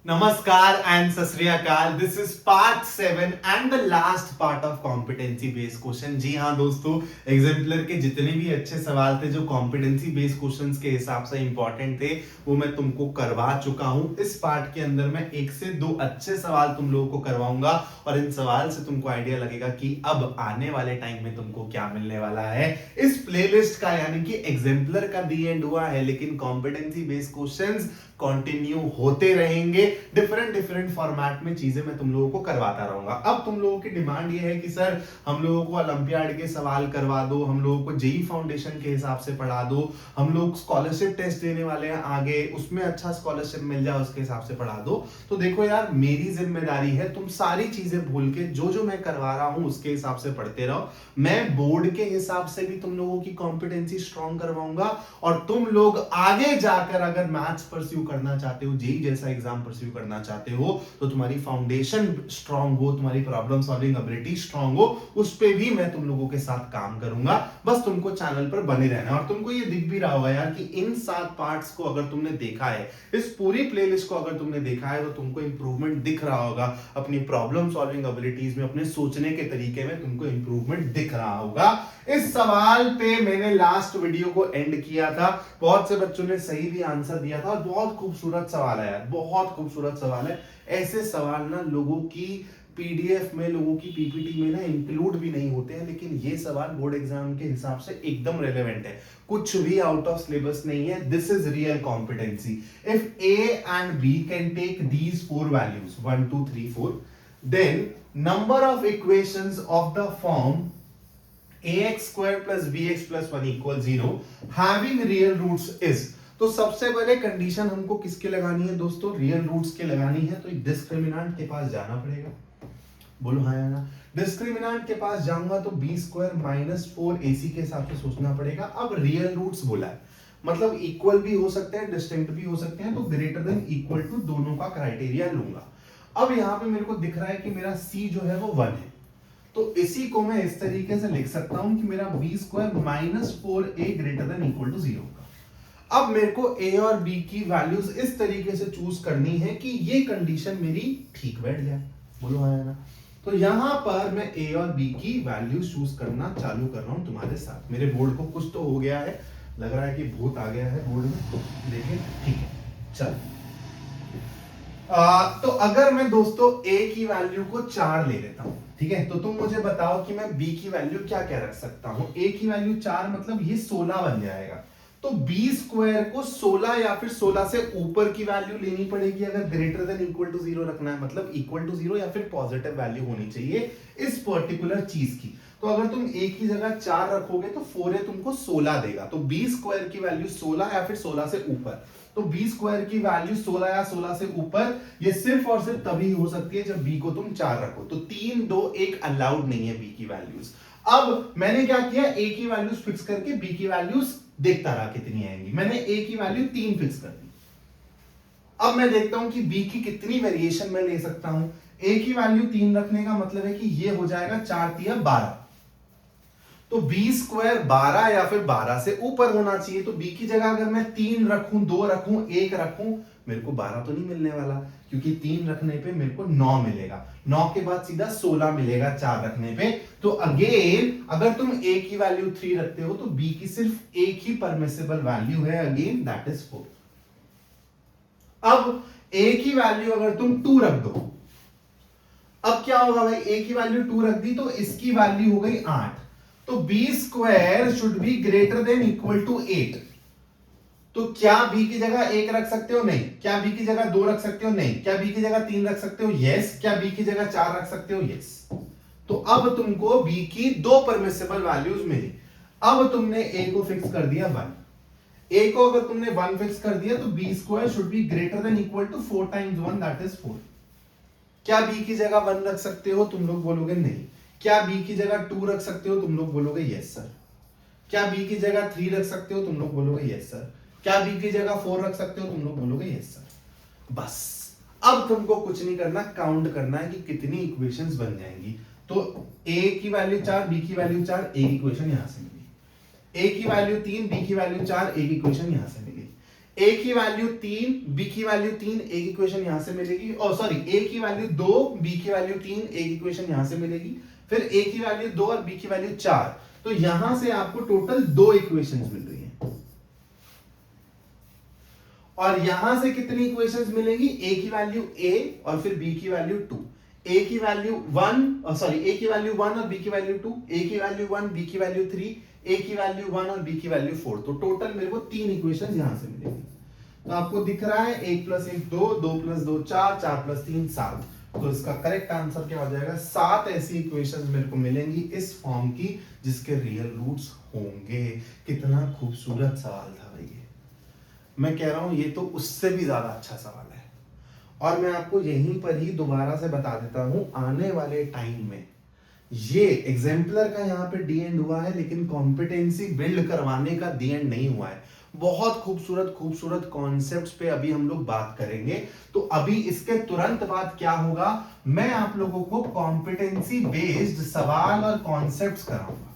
नमस्कार and Sat Sri Akal. This is part 7 and the last part of competency based question. जी हाँ दोस्तों, एग्जाम्पलर के जितने भी अच्छे सवाल थे जो कॉम्पिटेंसी बेस्ड क्वेश्चंस के हिसाब से इंपॉर्टेंट थे वो मैं तुमको करवा चुका हूं। इस पार्ट के अंदर मैं एक से दो अच्छे सवाल तुम लोगों को करवाऊंगा और इन सवाल से तुमको आइडिया लगेगा कि अब आने वाले टाइम में तुमको क्या मिलने वाला है। इस प्लेलिस्ट का यानी कि एग्जाम्पलर का दी एंड हुआ है, लेकिन कॉम्पिटेंसी बेस्ड क्वेश्चंस कंटिन्यू होते रहेंगे। डिफरेंट फॉर्मेट में चीजें मैं तुम लोगों को करवाता रहूंगा। अब तुम लोगों की डिमांड ये है कि सर हम लोगों को ओलंपियाड के सवाल करवा दो, हम लोगों को जेई फाउंडेशन के हिसाब से पढ़ा दो, हम लोग स्कॉलरशिप टेस्ट देने वाले हैं आगे, उसमें अच्छा स्कॉलरशिप मिल जाए उसके हिसाब से पढ़ा दो। तो देखो यार, मेरी जिम्मेदारी है तुम सारी चीजें भूल के जो मैं करवा रहा हूं उसके हिसाब से पढ़ते रहो। मैं बोर्ड के हिसाब से भी तुम लोगों की कॉम्पिटेंसी स्ट्रॉन्ग करवाऊंगा और तुम लोग आगे जाकर अगर मैथ्स परस्यू करना चाहते हो, जेई जैसा एग्जाम परस्यू करना चाहते हो, तो तुम्हारी फाउंडेशन स्ट्रांग हो, तुम्हारी प्रॉब्लम सॉल्विंग एबिलिटी स्ट्रांग हो, उस पे भी मैं तुम लोगों के साथ काम करूंगा। बस तुमको चैनल पर बने रहना है। और तुमको ये दिख भी रहा होगा यार कि इन 7 पार्ट्स को अगर तुमने देखा है, इस पूरी प्लेलिस्ट को अगर तुमने देखा है, तो तुमको इंप्रूवमेंट दिख रहा होगा अपनी प्रॉब्लम सॉल्विंग एबिलिटीज में, अपने सोचने के तरीके में तुमको इंप्रूवमेंट दिख रहा होगा। इस सवाल पे मैंने लास्ट वीडियो को एंड किया था, बहुत से बच्चों ने सही भी आंसर दिया था। बहुत खूबसूरत सवाल है यार, बहुत खूबसूरत सवाल है। ऐसे सवाल ना लोगों की पीडीएफ में, लोगों की पीपीटी में ना इंक्लूड भी नहीं होते हैं, लेकिन ये सवाल बोर्ड एग्जाम के हिसाब से एकदम रेलेवेंट है, कुछ भी आउट ऑफ सिलेबस नहीं है। This is real competency. If a and b can take these 4 values 1 2 3 4, then number of equations of the form ax square plus bx plus 1 equal 0 having real roots is। तो सबसे पहले condition हमको किसके लगानी है दोस्तों? रियल रूट्स के लगानी है। तो एक डिस्क्रिमिनेंट के पास जाना पड़ेगा। बोलो हाँ या ना। डिस्क्रिमिनेंट के पास जाऊंगा तो बी स्क्वायर माइनस 4ac के हिसाब से सोचना पड़ेगा। अब रियल रूट्स बोला है, मतलब इक्वल भी हो सकते हैं, डिस्टिंक्ट भी हो सकते हैं, तो ग्रेटर देन इक्वल टू दोनों का क्राइटेरिया लूंगा। अब यहां पे मेरे को दिख रहा है कि मेरा c जो है वो 1 है, तो इसी को मैं इस तरीके से लिख सकता हूं कि मेरा b square minus 4a greater than equal to 0 का। अब मेरे को a और b की वैल्यूज इस तरीके से चूज करनी है कि ये कंडीशन मेरी ठीक बैठ जाए। बोलो हाँ या ना। तो यहां पर मैं a और b की वैल्यूज चूज करना चालू कर रहा हूं तुम्हारे साथ। मेरे बोर्ड को कुछ तो हो गया है, लग रहा है कि भूत आ गया है बोर्ड में। देखिए ठीक है, चल। तो अगर मैं दोस्तों a की वैल्यू को 4 ले लेता हूं, ठीक है, तो तुम मुझे बताओ कि मैं b की वैल्यू क्या क्या रख सकता हूं। a की वैल्यू 4 मतलब ये 16 बन जाएगा। तो b स्क्वायर को 16 या फिर 16 से ऊपर की वैल्यू लेनी पड़ेगी अगर ग्रेटर देन इक्वल टू 0 रखना है, मतलब इक्वल टू 0 या फिर पॉजिटिव वैल्यू होनी चाहिए इस पर्टिकुलर चीज की। तो अगर तुम a की जगह 4 रखोगे तो 4a तुमको 16 देगा। तो b स्क्वायर की वैल्यू 16 या फिर 16 से ऊपर। तो b स्क्वायर की वैल्यू 16 या 16 से ऊपर ये सिर्फ और सिर्फ तभी हो सकती है जब b को तुम 4 रखो। तो 3 2 1 अलाउड नहीं है b की वैल्यूज। अब मैंने क्या किया, a की वैल्यूज फिक्स करके b की वैल्यूज देखता रहा कितनी आएंगी। मैंने a की वैल्यू 3 फिक्स कर दी। अब मैं देखता हूं कि b की कितनी वेरिएशन मैं ले सकता हूं। a की वैल्यू 3 रखने का मतलब है कि ये हो जाएगा 4 3 12। तो b स्क्वायर 12 या फिर 12 से ऊपर होना चाहिए। तो b की जगह अगर मैं 3 रखूं, 2 रखूं, 1 रखूं, मेरे को 12 तो नहीं मिलने वाला, क्योंकि 3 रखने पे मेरे को 9 मिलेगा। 9 के बाद सीधा 16 मिलेगा 4 रखने पे। तो अगेन अगर तुम a की वैल्यू 3 रखते हो तो b की सिर्फ एक ही परमिसिबल वैल्यू है, अगेन दैट इज 4। अब a की वैल्यू अगर तुम 2 रख दो, अब क्या होगा भाई, a की वैल्यू 2 रख दी तो इसकी वैल्यू हो गई 8। तो b square should be greater than equal to 8। तो क्या b की जगह 1 रख सकते हो? नहीं। क्या b की जगह 2 रख सकते हो? नहीं। क्या b की जगह 3 रख सकते हो? यस। क्या b की जगह 4 रख सकते हो? यस। तो अब तुमको b की 2 परमिसिबल वैल्यूज मिली। अब तुमने a को फिक्स कर दिया 1। a को अगर तुमने 1 फिक्स कर दिया तो b square should be greater than equal to 4 times 1 that is 4। क्या b की जगह 1 रख सकते हो? तुम लोग बोलोगे नहीं। क्या b की जगह 2 रख सकते हो? तुम लोग बोलोगे यस सर। क्या b की जगह 3 रख सकते हो? तुम लोग बोलोगे यस सर। क्या b की जगह 4 रख सकते हो? तुम लोग बोलोगे यस सर। बस अब तुमको कुछ नहीं करना, काउंट करना है कि कितनी इक्वेशंस बन जाएंगी। तो a की वैल्यू 4, b की वैल्यू 4, एक इक्वेशन यहां से मिली। a की वैल्यू 3, b की वैल्यू 4, एक इक्वेशन यहां से मिली। ए की वैल्यू 3, बी की वैल्यू 3, ए की इक्वेशन यहां से मिलेगी, और सॉरी ए की वैल्यू 2, बी की वैल्यू 3, ए की इक्वेशन यहां से मिलेगी, फिर ए की वैल्यू 2 और बी की वैल्यू 4। तो यहां से आपको टोटल 2 इक्वेशंस मिल रही हैं। और यहां से कितनी इक्वेशंस मिलेंगी? ए की वैल्यू ए और फिर बी की वैल्यू 2, ए की वैल्यू 1 सॉरी ए की वैल्यू 1 और बी की वैल्यू 2, ए की वैल्यू 1, बी की वैल्यू 3, ए की वैल्यू 1 और बी की वैल्यू 4। तो टोटल मेरे को 3 इक्वेशन यहां से मिलेंगी। तो आपको दिख रहा है 1 + 1 2, 2 + 2 4, 4 + 3 7। तो इसका करेक्ट आंसर क्या हो जाएगा? 7 ऐसी इक्वेशंस मेरे को मिलेंगी इस फॉर्म की जिसके रियल रूट्स होंगे। कितना खूबसूरत सवाल था भाई ये। मैं कह रहा हूं ये तो उससे भी ज्यादा अच्छा सवाल है। और मैं आपको यहीं पर ही दोबारा से बता देता हूं, आने वाले टाइम में ये एग्जाम्पलर का यहाँ पे डी एंड हुआ है, लेकिन कॉम्पिटेंसी बिल्ड करवाने का डी एंड नहीं हुआ है। बहुत खूबसूरत खूबसूरत कॉन्सेप्ट्स पे अभी हम लोग बात करेंगे। तो अभी इसके तुरंत बाद क्या होगा, मैं आप लोगों को कॉम्पिटेंसी बेस्ड सवाल और कॉन्सेप्ट्स कराऊंगा।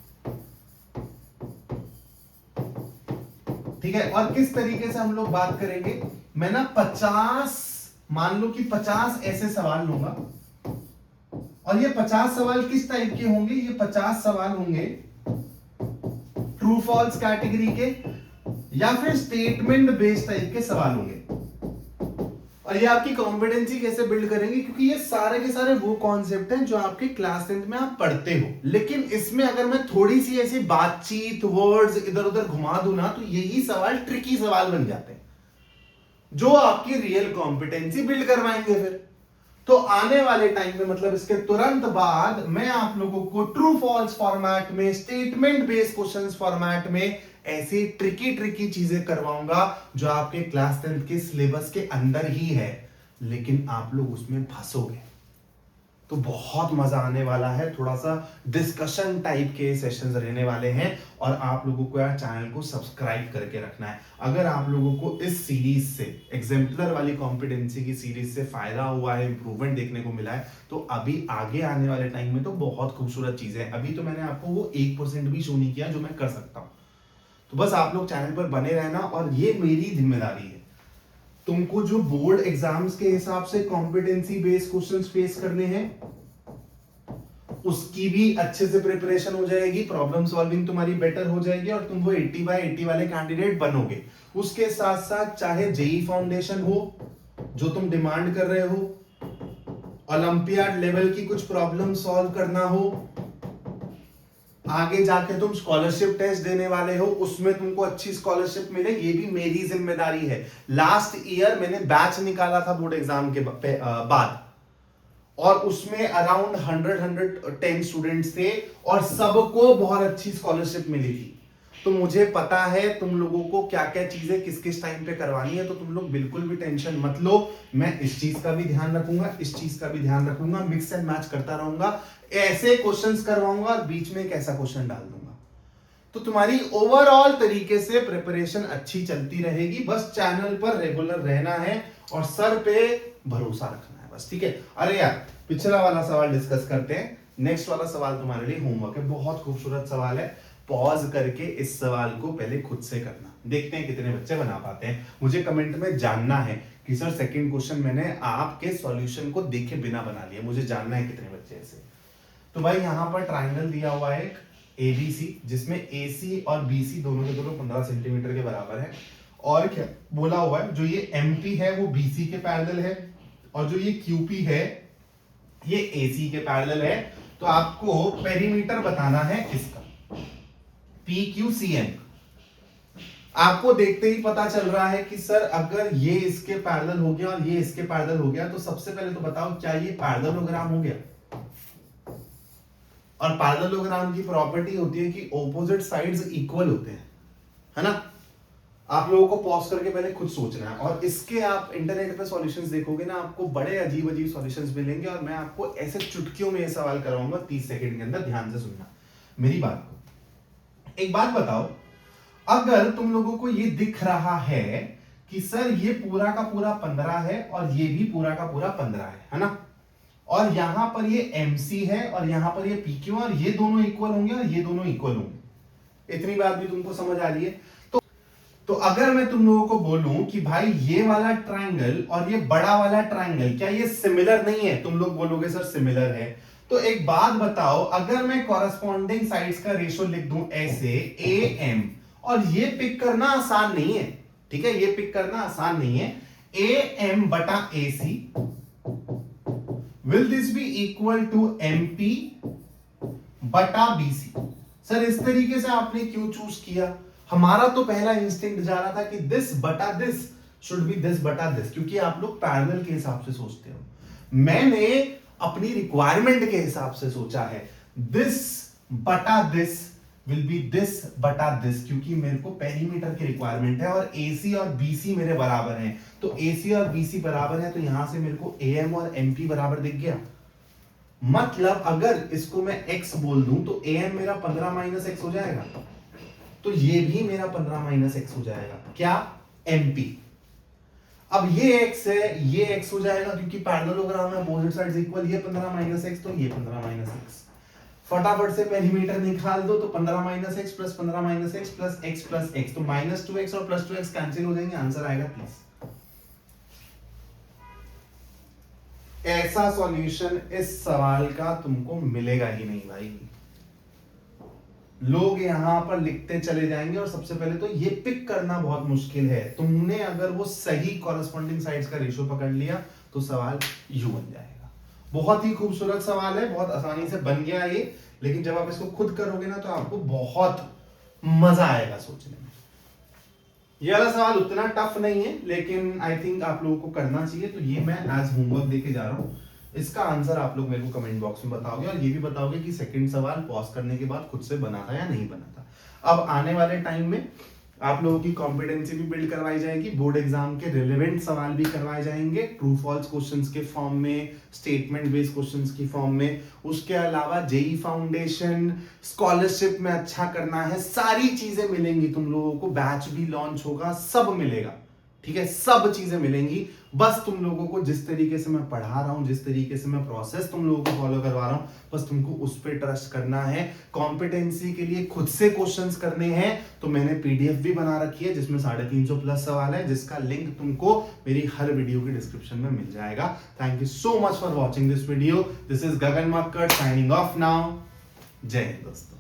ठीक है, और किस तरीके से हम लोग बात करेंगे, मैं ना 50 मान लो कि 50 ऐसे सवाल लूंगा, और ये 50 सवाल किस टाइप के होंगे? ये 50 सवाल होंगे ट्रू फॉल्स कैटेगरी के या फिर स्टेटमेंट बेस्ड टाइप के सवाल होंगे। और ये आपकी कॉम्पिटेंसी कैसे बिल्ड करेंगे, क्योंकि ये सारे के सारे वो कॉन्सेप्ट हैं जो आपके क्लास 10th में आप पढ़ते हो। लेकिन इसमें अगर मैं थोड़ी सी ऐसी बातचीत, वर्ड्स इधर उधर घुमा दूं ना, तो यही सवाल ट्रिकी सवाल बन जाते हैं जो आपकी रियल कॉम्पिटेंसी बिल्ड करवाएंगे फिर। तो आने वाले टाइम में, मतलब इसके तुरंत बाद, मैं आप लोगों को ट्रू फॉल्स फॉर्मेट में, स्टेटमेंट बेस्ड क्वेश्चंस फॉर्मेट में ऐसी ट्रिकी ट्रिकी चीजें करवाऊंगा जो आपके क्लास 10th के सिलेबस के अंदर ही है, लेकिन आप लोग उसमें फंसोगे। तो बहुत मजा आने वाला है, थोड़ा सा डिस्कशन टाइप के सेशंस रहने वाले हैं। और आप लोगों को यार चैनल को सब्सक्राइब करके रखना है। अगर आप लोगों को इस सीरीज से, एग्जाम्पलर वाली कॉम्पिटेंसी की सीरीज से फायदा हुआ है, इंप्रूवमेंट देखने को मिला है, तो अभी आगे आने वाले टाइम में तो बहुत खूबसूरत चीजें हैं। अभी तो मैंने आपको वो 1% भी शो नहीं किया जो मैं कर सकता हूं। तो बस आप लोग चैनल पर बने रहना, और ये मेरी जिम्मेदारी है। तुमको जो बोर्ड एग्जाम्स के हिसाब से कॉम्पिटेंसी बेस्ड क्वेश्चंस फेस करने हैं, उसकी भी अच्छे से प्रिपरेशन हो जाएगी, प्रॉब्लम सॉल्विंग तुम्हारी बेटर हो जाएगी, और तुम वो 80/80 वाले कैंडिडेट बनोगे। उसके साथ साथ चाहे जेई फाउंडेशन हो जो तुम डिमांड कर रहे हो, ओलंपियाड लेवल की कुछ प्रॉब्लम सॉल्व करना हो, आगे जाके तुम स्कॉलरशिप टेस्ट देने वाले हो, उसमें तुमको अच्छी स्कॉलरशिप मिले, ये भी मेरी जिम्मेदारी है। लास्ट ईयर मैंने बैच निकाला था बोर्ड एग्जाम के बाद, और उसमें अराउंड 110 स्टूडेंट्स थे, और सबको बहुत अच्छी स्कॉलरशिप मिली थी। तो मुझे पता है तुम लोगों को क्या क्या चीजें किस किस टाइम पे करवानी है। तो तुम लोग बिल्कुल भी टेंशन मत लो, मैं इस चीज का भी ध्यान रखूंगा, इस चीज का भी ध्यान रखूंगा, मिक्स एंड मैच करता रहूंगा, ऐसे क्वेश्चंस करवाऊंगा और बीच में एक ऐसा क्वेश्चन डाल दूंगा। तो तुम्हारी ओवरऑल तरीके से प्रिपरेशन अच्छी चलती रहेगी। बस चैनल पर रेगुलर रहना है और सर पे भरोसा रखना है बस, ठीक है। अरे यार, पिछला वाला सवाल डिस्कस करते हैं। नेक्स्ट वाला सवाल तुम्हारे लिए होमवर्क है, बहुत खूबसूरत सवाल है। पॉज करके इस सवाल को पहले खुद से करना, देखते हैं कितने बच्चे बना पाते हैं। मुझे कमेंट में जानना है कि सर सेकंड क्वेश्चन मैंने आपके सॉल्यूशन को देखे बिना बना लिया, मुझे जानना है कितने बच्चे ऐसे। तो भाई यहाँ पर ट्राइंगल दिया हुआ है एक ABC, जिसमें AC और BC दोनों के दोनों 15 सेंटीमीटर के बराबर है। और क्या बोला हुआ है, जो ये MP है वो BC के पैरेलल है, और जो ये QP है ये AC के पैरेलल है। तो आपको पेरीमीटर बताना है इसका, PQCM। आपको देखते ही पता चल रहा है कि सर अगर ये इसके पैरेलल हो गया और ये इसके पैरेलल हो गया, तो सबसे पहले तो बताओ क्या ये पैरेललोग्राम हो गया? और पैरेललोग्राम की प्रॉपर्टी होती है कि ऑपोजिट साइड्स इक्वल होते हैं, है ना। आप लोगों को पॉज करके पहले खुद सोचना है, और इसके आप इंटरनेट पे सॉल्यूशंस देखोगे ना, आपको बड़े अजीब अजीब सॉल्यूशंस मिलेंगे। और मैं आपको ऐसे चुटकियों में ये सवाल कराऊंगा 30 सेकंड के अंदर, ध्यान से सुनना मेरी बात को। एक बात बताओ, अगर तुम लोगों को ये दिख रहा है कि सर ये पूरा का पूरा 15 है और ये भी पूरा का पूरा 15 है ना, और यहां पर ये MC है और यहां पर ये PQ, और ये दोनों इक्वल होंगे और ये दोनों इक्वल होंगे, इतनी बात भी तुमको समझ आ रही है। तो अगर मैं तुम लोगों को बोलूं कि भाई ये वाला ट्रायंगल और ये बड़ा वाला ट्रायंगल क्या ये सिमिलर नहीं है, तुम लोग बोलोगे सर सिमिलर है। तो एक बात बताओ, अगर मैं कॉरेस्पॉन्डिंग साइड्स का रेशियो लिख दूं ऐसे AM, और ये पिक करना आसान नहीं है, ठीक है, ये पिक करना आसान नहीं है, AM बटा AC, will this be equal to MP बटा BC। सर इस तरीके से आपने क्यों चूज किया? हमारा तो पहला इंस्टिंक्ट जा रहा था कि दिस बटा दिस शुड बी दिस बटा दिस, क्योंकि आप लोग पैरेलल के हिसाब से सोचते हो। मैंने अपनी रिक्वायरमेंट के हिसाब से सोचा है दिस बटा दिस विल बी दिस बटा दिस, क्योंकि मेरे को पेरीमीटर की रिक्वायरमेंट है और AC और BC मेरे बराबर हैं। तो AC और BC बराबर है तो यहां से मेरे को AM और MP बराबर दिख गया। मतलब अगर इसको मैं x बोल दूं तो AM मेरा 15 माइनस x हो जाएगा, तो ये भी मेरा 15 माइनस x हो जाएगा, क्या? MP। अब ये x है, ये x हो जाएगा क्योंकि पैरेललोग्राम है, अपोजिट साइड्स इक्वल, ये 15 माइनस x तो ये 15 माइनस x। फटाफट से पेरीमीटर निकाल दो, तो 15 minus x plus 15 minus x plus x plus x, तो माइनस 2x और प्लस 2x कैंसिल हो जाएंगे, आंसर आएगा 30। ऐसा सॉल्यूशन इस सवाल का तुमको मिलेगा ही नहीं भाई। लोग यहां पर लिखते चले जाएंगे और सबसे पहले तो ये पिक करना बहुत मुश्किल है। तुमने अगर वो सही कॉरेस्पॉन्डिंग साइड्स का रेशियो पकड़ लिया तो सवाल यू बन जाएगा। बहुत ही खूबसूरत सवाल है, बहुत आसानी से बन गया ये, लेकिन जब आप इसको खुद करोगे ना तो आपको बहुत मजा आएगा सोचने में। ये वाला सवाल उतना टफ नहीं है, लेकिन आई थिंक आप लोगों को करना चाहिए, तो ये मैं एज होमवर्क देके जा रहा हूँ। इसका आंसर आप लोग मेरे को कमेंट बॉक्स में बताओगे और ये भी बताओगे कि सेकंड सवाल पॉज करने के बाद खुद से बना था या नहीं बना था। अब आने वाले टाइम में आप लोगों की कॉम्पिटेंसी भी बिल्ड करवाई जाएगी, बोर्ड एग्जाम के रिलेवेंट सवाल भी करवाए जाएंगे, ट्रू फॉल्स क्वेश्चंस के फॉर्म में, स्टेटमेंट बेस्ड क्वेश्चंस की फॉर्म में। उसके अलावा जेई फाउंडेशन, स्कॉलरशिप में अच्छा करना है, सारी चीजें मिलेंगी तुम लोगों को, बैच भी लॉन्च होगा, सब मिलेगा, ठीक है, सब चीजें मिलेंगी। बस तुम लोगों को जिस तरीके से मैं पढ़ा रहा हूं, जिस तरीके से मैं प्रोसेस तुम लोगों को फॉलो करवा रहा हूं, बस तुमको उस पर ट्रस्ट करना है। कॉम्पिटेंसी के लिए खुद से क्वेश्चंस करने हैं तो मैंने पीडीएफ भी बना रखी है जिसमें 350 प्लस सवाल है, जिसका लिंक तुमको मेरी हर वीडियो के डिस्क्रिप्शन में मिल जाएगा। Thank you so much for watching this video. This is Gagan Makkar signing off now. जय हिंद दोस्तों।